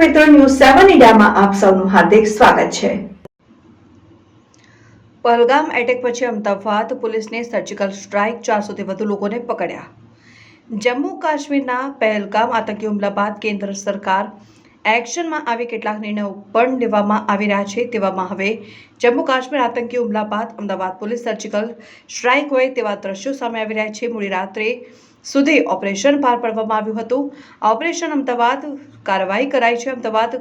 મિત્રો, ન્યૂઝ 7 ઇન્ડિયામાં આપ સૌનું હાર્દિક સ્વાગત છે। પહલગામ એટેક પછી અમદાવાદ પોલીસને સર્જિકલ સ્ટ્રાઇક, 400થી વધુ લોકોને પકડ્યા। જમ્મુ કાશ્મીરના પહેલગામ આતંકી હુમલા બાદ કેન્દ્ર સરકાર એક્શનમાં આવી કેટલાક નિર્ણયો પણ લેવામાં આવી રહ્યા છે। તેવામાં હવે જમ્મુ કાશ્મીર આતંકી હુમલા બાદ અમદાવાદ પોલીસ સર્જિકલ સ્ટ્રાઇક હોય તેવા દ્રશ્યો સામે આવી રહ્યા છે। મોડી રાત્રે સુધી ઓપરેશન પાર પાડવામાં આવ્યું હતું। આ ઓપરેશન અમદાવાદ કાર્યવાહી કરાઈ છે। અમદાવાદ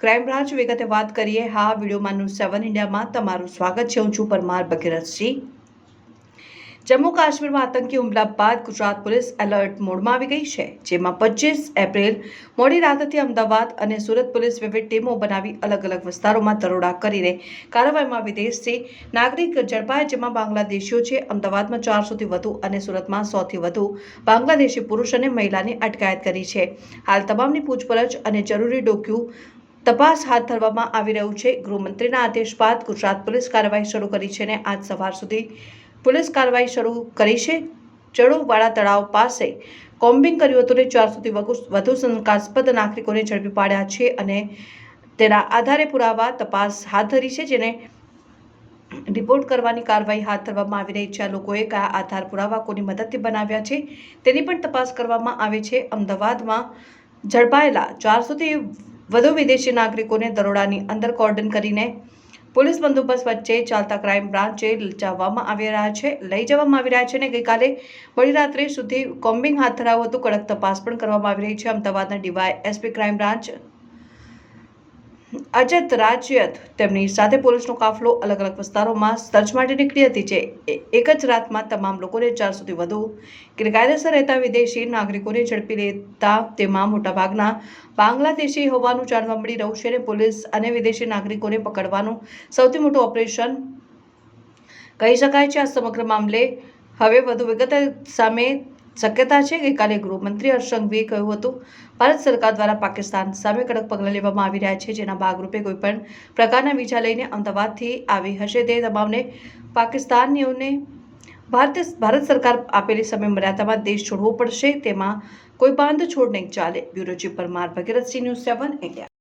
ક્રાઇમ બ્રાન્ચ વિગતે વાત કરીએ। હા, વિડીયોમાં ન્યૂઝ 7 ઇન્ડિયામાં તમારું સ્વાગત છે। હું છું પરમાર ભગીરથસિંહ। જમ્મુ કાશ્મીરમાં આતંકી હુમલા બાદ ગુજરાત પોલીસ એલર્ટ મોડમાં આવી ગઈ છે, જેમાં 25 એપ્રિલ મોડી રાતથી અમદાવાદ અને સુરત પોલીસ વિવિધ ટીમો બનાવી અલગ અલગ વિસ્તારોમાં દરોડા કરીને કાર્યવાહીમાં વિદેશી નાગરિક ઝડપાયા, જેમાં બાંગ્લાદેશીઓ છે। અમદાવાદમાં 400થી વધુ અને સુરતમાં 100થી વધુ બાંગ્લાદેશી પુરુષ અને મહિલાની અટકાયત કરી છે। હાલ તમામની પૂછપરછ અને જરૂરી તપાસ હાથ ધરવામાં આવી રહ્યું છે। ગૃહમંત્રીના આદેશ બાદ ગુજરાત પોલીસ કાર્યવાહી શરૂ કરી છે અને આજ સવાર સુધી પોલીસ કાર્યવાહી શરૂ કરી છે। ચડુવાડા તળાવ પાસે કોમ્બિંગ કર્યું હતું અને 400થી વધુ શંકાસ્પદ નાગરિકોને ઝડપી પાડ્યા છે અને તેના આધારે પુરાવા તપાસ હાથ ધરી છે, જેને રિપોર્ટ કરવાની કાર્યવાહી હાથ ધરવામાં આવી રહી છે। આ લોકોએ કયા આધાર પુરાવા કોની મદદથી બનાવ્યા છે તેની પણ તપાસ કરવામાં આવે છે। અમદાવાદમાં ઝડપાયેલા 400થી વધુ વિદેશી નાગરિકોને દરોડાની અંદર કોર્ડન કરીને પોલીસ બંદોબસ્ત વચ્ચે ચાલતા ક્રાઇમ બ્રાન્ચે લઈ જવામાં આવી રહ્યા છે અને ગઈકાલે મોડી રાત્રે સુધી કોમ્બિંગ હાથ ધરાયું હતું। કડક તપાસ પણ કરવામાં આવી રહી છે। અમદાવાદના ડીવાયએસપી ક્રાઇમ બ્રાન્ચ અજત રાજ્યત તેમની સાથે પોલીસનો કાફલો અલગ અલગ વિસ્તારોમાં સર્ચ માટે નીકળી હતી, જે એક જ રાતમાં તમામ લોકોને 400થી વધુ ગેરકાયદેસર રહેતા વિદેશી નાગરિકોને ઝડપી લેતા તેમાં મોટાભાગના બાંગ્લાદેશી હોવાનું જાણવા મળી રહ્યું છે અને પોલીસ અને વિદેશી નાગરિકોને પકડવાનું સૌથી મોટું ઓપરેશન કહી શકાય છે। આ સમગ્ર મામલે હવે વધુ વિગત સામે શક્યતા છે। ગઈકાલે ગૃહમંત્રી હર્ષ સંઘવીએ કહ્યું હતું, ભારત સરકાર દ્વારા પાકિસ્તાન સામે કડક પગલાં લેવામાં આવી રહ્યા છે, જેના ભાગરૂપે કોઈપણ પ્રકારના વિઝા લઈને અમદાવાદથી આવી હશે તે તમામને પાકિસ્તાનીઓને ભારત સરકાર આપેલી સમય મર્યાદામાં દેશ છોડવો પડશે। તેમાં કોઈ બાંધછોડ નહીં ચાલે। Bureau chief Parmar Bhagirathsinh, news 7 India.